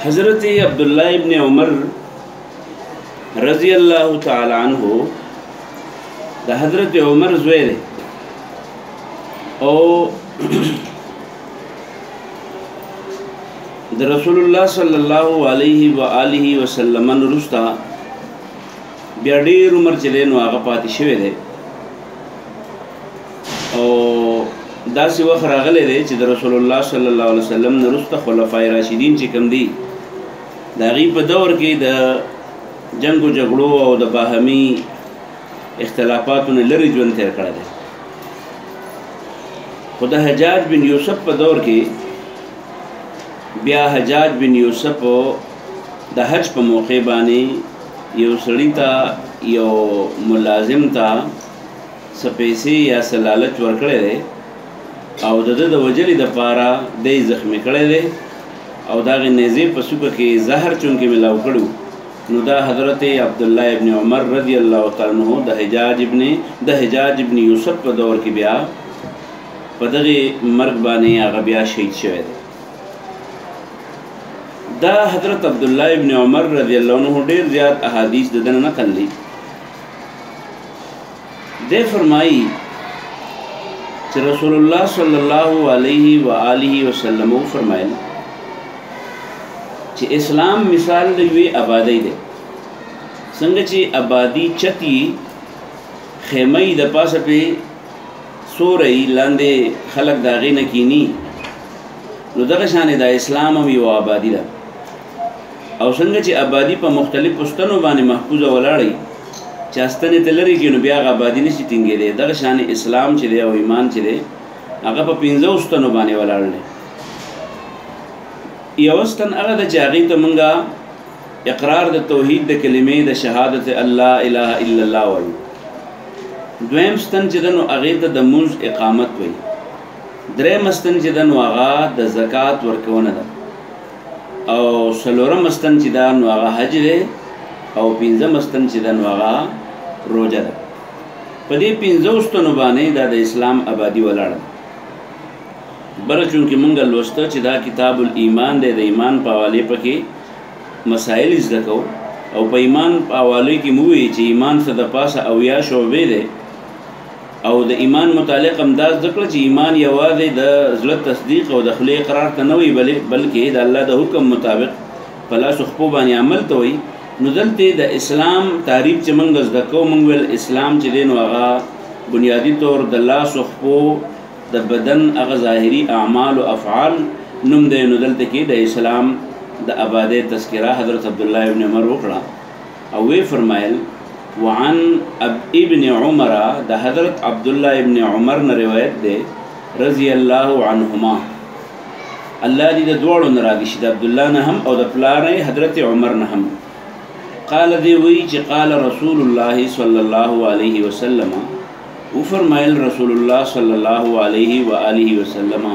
حضرت عبداللہ ابن عمر رضی اللہ تعالی عنہ دا حضرت عمر زوی دی او دا رسول اللہ صلی اللہ علیہ وآلہ وسلم نرستا بیا ډیر عمر چلی نو هغه پاتې شوی دی او داسې وخت راغلی دی چې د رسول الله صلی الله علیه وسلم نرسته خلفای راشدین چې کوم دي د هغې په دور کې د جنګ و جګړو او د باهمي اختلافاتو نه لرې ژوند تېر کړی دی خو د حجاج بن یوسف په دور کې بیا حجاج بن یوسف د حج په موقع باندې یو سړي ته یو ملازم ته څه پیسې یا څه لالچ ورکړی دی او د ده د وجلې دپاره دی زخمي کړی دی او د هغې نیزې په څوکه کې زهر چونکې میلاو کړي نو دا حضرت عبدالله ابن عمر رضی الله تعالی عنہ د حجاج ابن یوسف په دور کې بیا په دغې مرګ باندې هغه بیا شهید شوی دی دا حضرت عبداللہ ابن عمر رضی اللہ عنہ ډیر زیات احادیث د دنه نقل لی دے فرمائی چې رسول الله صلی الله علیه و آله وسلم فرمایل چې اسلام مثال د یوې آبادی دی څنګه چې آبادی چتی خیمه د پاسه پې سورئ لاندې خلک د هغې نه کیني نو دغه شانې د اسلام هم یو آبادي ده او څنګه چې آبادی په مختلفو ستنو باندې محفوظه ولاړی چې ستنې ته لرې کړي نو بیا هغه آبادي نشي ټینګېدی دغه شانې اسلام چې دی او ایمان چې دی هغه په 15 ستنو باندې ولاړ دی یو ستن هغه ده چې هغې ته مونږه اقرار د توحید د کلمې د شهادت الله اله الا الله وایو دویم ستن چې ده نو هغې ته د مونځ اقامت وایي دریم ستن چې ده نو هغه د زکات ورکونه ده او څلورم ستن چې ده نو هغه حج دی او پنځم ستن چې ده نو هغه روژه ده په دې 15 ستنو باندې دا د اسلام آبادي ولاړه بله چونکې مونږ لوسته چې دا کتاب الایمان دی د ایمان په حوالې پکې مسایل زده کوو او په ایمان په حوالې کې مو وایي چې ایمان څه د پاسه 80 شعبې دی او د ایمان متعلق هم دا زده کړه چې ایمان یوازې د زړه تصدیق او د خولې اقرار ته نه وي بلکې د الله د حکم مطابق په لاسو خپو باندې عمل ته وي نو دلته د اسلام تعریف چې موږ زده کوو موږ ویل اسلام چې دی نو هغه بنیادي طور د لاسو خپو د بدن هغه ظاهري اعمال او افعال نوم دی نو دلته کې د اسلام د آبادۍ تذکره حضرت عبدالله ابن عمر وکړه او وی فرمایل وعن ابن عمر دا حضرت عبداللہ ابن عمر نے روایت دے رضی اللہ عنہما اللہ دی دا دوڑو نراغش دا عبداللہ نہم او دا پلارے حضرت عمر نہم قال دی وی چی قال رسول اللہ صلی اللہ علیہ وسلم او فرمائل رسول اللہ صلی اللہ علیہ وآلہ وسلم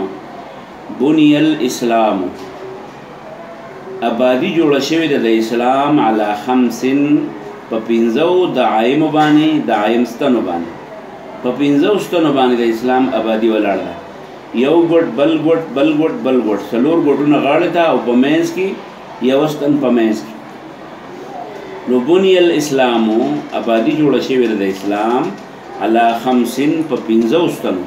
بنی الاسلام آبادی جوڑا شوی دا اسلام علی 5 په 15 دعایم باندې دعایم ستنو باندې په 15 ستنو باندې د اسلام آبادی ولاړ ده یو ګټ بل ګټ بل ګټ بل ګټ څلور ګټونه غاړه ته او په منځ کې یو ستن په منځ کې نو بنی الاسلام آبادی جوړه شوې ده د اسلام علی 5 په 15 ستنو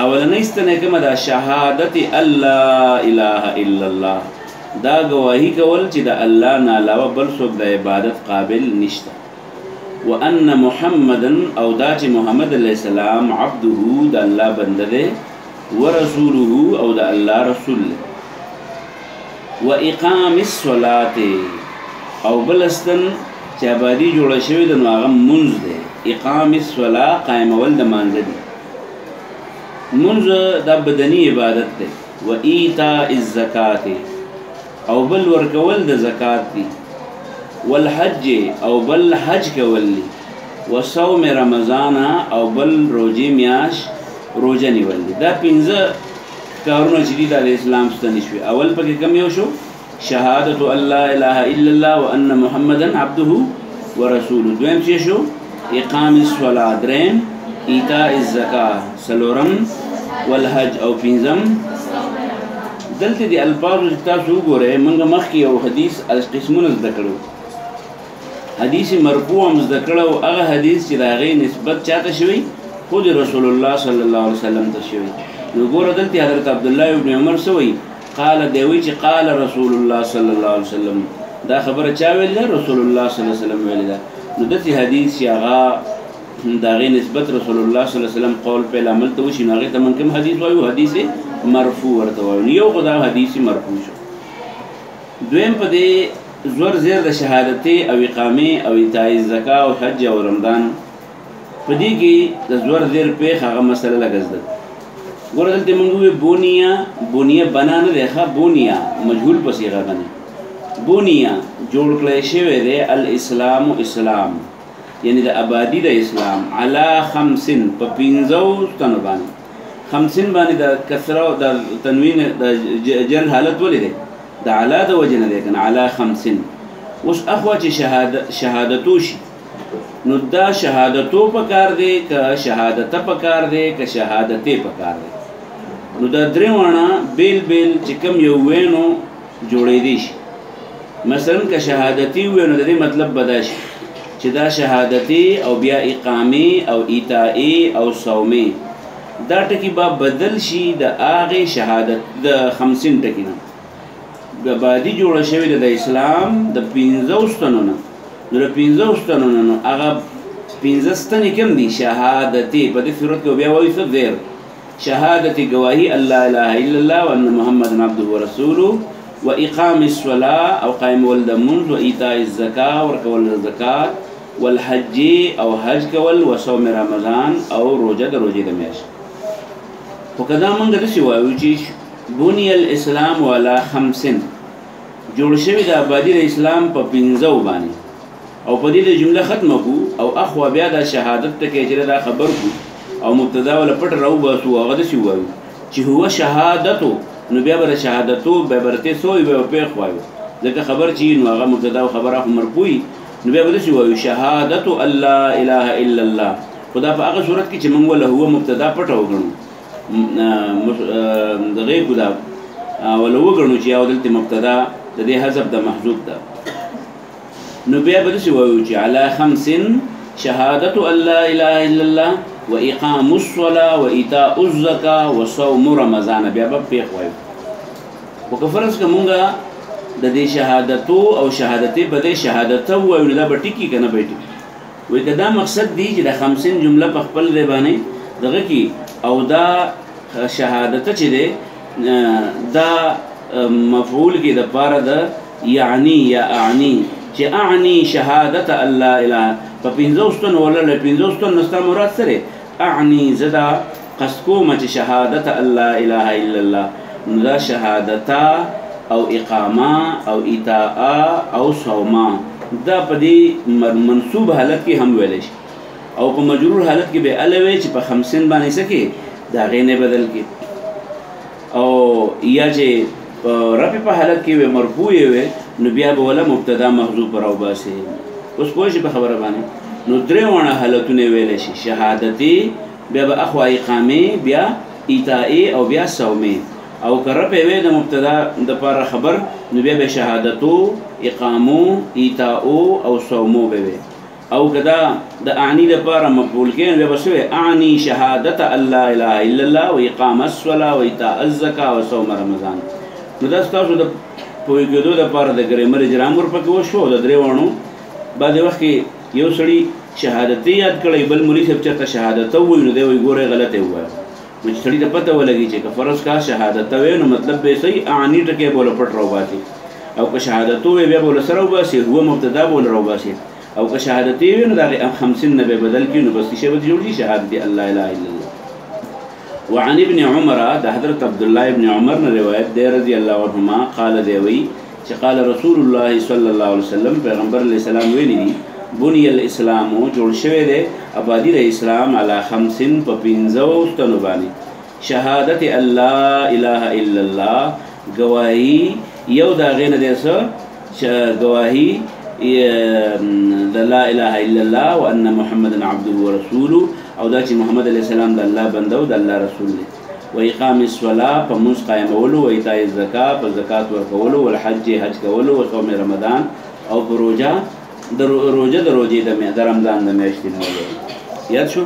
اولنۍ ستنه کومه ده شهادت الله اله الا الله دا گواہی کول چې د الله نه علاوه بل څوک د عبادت قابل نشته وان محمدا او دا چې محمد علیه السلام عبده د الله بنده دی ورسوله او د الله رسول دی واقام الصلاه او بلستن چې آبادي جوړه شوې ده نو هغه مونځ دی اقام الصلاه قائمول د مانځه دی مونځ د بدني عبادت دی و ایتاء الزکات او بل ورکول د زکات دی والحج او بل حج کول دی وصوم رمضان او بل روزي میاش روزه نیول دی دا 15 کارونه چې دي د اسلام ستنې شوي اول پکې کوم یو شو شهادت الله اله الا الله وان محمدا عبده ورسوله دویم چې شو اقام الصلاه دریم ایتاء الزکات سلورم والحج او پنځم دلته د الفاظو چې تاسو وګورئ موږ مخکې یو حدیث قسمونه زده کړو حدیث مرفوع هم زده کړو هغه حدیث چې د هغې نسبت چاته شوی خود رسول الله صلی الله علیه وسلم ته شوی نو ګوره دلته حضرت عبدالله ابن عمر څه وایي قال دی وایي چې قال رسول الله صلی الله علیه وسلم دا خبره چا ویلې ده رسول الله صلی الله علیه وسلم ویلې ده نو داسې حدیث چې هغه د هغې نسبت رسول الله صلی الله علیه وسلم قول فعل عمل ته وشي نو هغې ته موږ کوم حدیث وایو حدیث مرفوع ورته وایو نو یو خو دا حدیث مرفوع شو دویم په دې زور زیر د شهادتې او اقامې او ایتای زکا او حج او رمضان په دې کې د زور زیر پیښ هغه مسله لږ زده ګوره دلته موږ وایو بونیه بنا نه دی ښه بونیه مجهول په صیغه باندې بونیه جوړ کړی شوی دی الاسلام اسلام یعنی د آبادی د اسلام علی خمسین په 15 تنو باندې خمسین باندې د کسره او د تنوین د جر حالت ولې دی د علا د وجه نه دی کنه علی خمسین اوس اخوا چې شهادتو شي نو دا شهادتو پکار دی که شهادته پکار دی که شهادتې پکار دی نو دا درې واړه بیل چې کوم یو وینو جوړېدی شي مثلا که شهادتي وي نو د دې مطلب به دا شي چې دا شهادتي او بیا اقامې او ایتائي او صومې دا ټکي به بدل شي د هغې شهادت د 50 ټکي نه آبادي جوړه شوې ده د اسلام د 15 ستنو نه نو د 15 ستنو نه نو هغه 15 ستنې کوم دي شهادتي په دې صورت کې بیا وایي څه زیر شهادتي گواهی الله اله الا الله وان محمد عبده ورسوله واقام الصلاه او قائم والدمون وايتاء الزکاه ورکول الزکات والحج او حج کول وصوم رمضان او روزه د روزې د میاشت وکذا موږ د څه وایو چې بني الاسلام ولا 50 جوړ شوی د آبادی د اسلام په 15 باندې او په دې د جمله ختمه کو او اخوا بیا د شهادت ته کې چې دا خبر کو او مبتدا ولا پټ راو باسو هغه د څه وایو چې هو شهادتو نو بیا بر شهادتو به برته سوې به په خوایو ځکه خبر چې نو هغه مبتدا او خبره مرفوعي نو بیا بل څه وایو شهادت الله اله الا الله خدا په هغه صورت کې چې موږ له هو مبتدا پټ وګڼو دغه ګدا ولو وګڼو چې او دلته مبتدا د دې حذف د محذوف ده نو بیا بل څه وایو چې علی 50 شهادت الله اله الا الله واقام الصلاه وايتاء الزکاه وصوم رمضان بیا په پیښ وایو وکفرس کومه د دې شهادتو او شهادتې په دې شهادتو وایو دا به ټکی کنه به ټکی وای کدا مقصد دی چې د 50 جمله په خپل ځای باندې دغه کی او دا شهادت چې دی دا مفعول کې د پاره د یعنی یا اعنی چې اعنی شهادت الله اله په 15 ولا له 15 نستا مراد سره اعنی زدا قسکوم چې شهادت الله اله الا الله دا شهادتا او اقامه او ایتاء او صوما دا په دې منصوب حالت کې هم ویل شي او په مجرور حالت کې به الوي چې په 50 باندې سکے دا غینه بدل کې او یا چې رفع په حالت کې وي مرفوع وي نو بیا به ولا مبتدا محذوف راو باسي اوس کوی شي په خبره باندې نو درې وړه حالتونه ویل شي شهادتي بیا به اخوا اقامه بیا ایتائي او بیا صومي او کړه په وی د مبتدا د پر خبر نو بیا به شهادتو اقامو ایتاءو او صومو به او کدا د اعنی د پر مقبول کین بیا بسوي اعنی شهادت الله اله الا الله واقام الصلاه وايتاء الزکاه وصوم رمضان نو دا تاسو د پویګدو د پر د ګرامر اجرام ور پکې وشو د درې وانو بعد وخت یو سړی شهادت یاد کړي بل مولوی صاحب چرته شهادت وای نو دی وای ګوره غلطه وای مې سړی ته پته ولګي چې فرض کا شهادت وای نو مطلب به صحیح اعنی ټکه بوله پټ راو باسي او که شهادت وای بیا بوله سره وباسي هو مبتدا بوله راو باسي او که شهادت وای نو دا 50 نه به بدل کینو بس شی به جوړی شهادت الله اله الا الله وعن ابن عمر ده حضرت عبد الله ابن عمر نے روایت دے رضی اللہ عنہما قال دیوی چې قال رسول الله صلی الله علیه وسلم پیغمبر علیہ السلام ویلی بنی الاسلام جوړ شوی دی آبادی د اسلام علی 50 په 15 ستنو باندې شهادت الله اله الا الله گواہی یو دا غینه ده څه گواہی د لا اله الا الله وان محمد عبده ورسوله او دا چې محمد علیه السلام د الله بنده او د الله رسول دی و اقام الصلاة په مونځ قایمولو، و ایتاء الزکاة په زکات ورکولو، والحج حج کولو، و صوم رمضان او په روژه د روژې د رمضان د میاشتې نیولو. یاد شو؟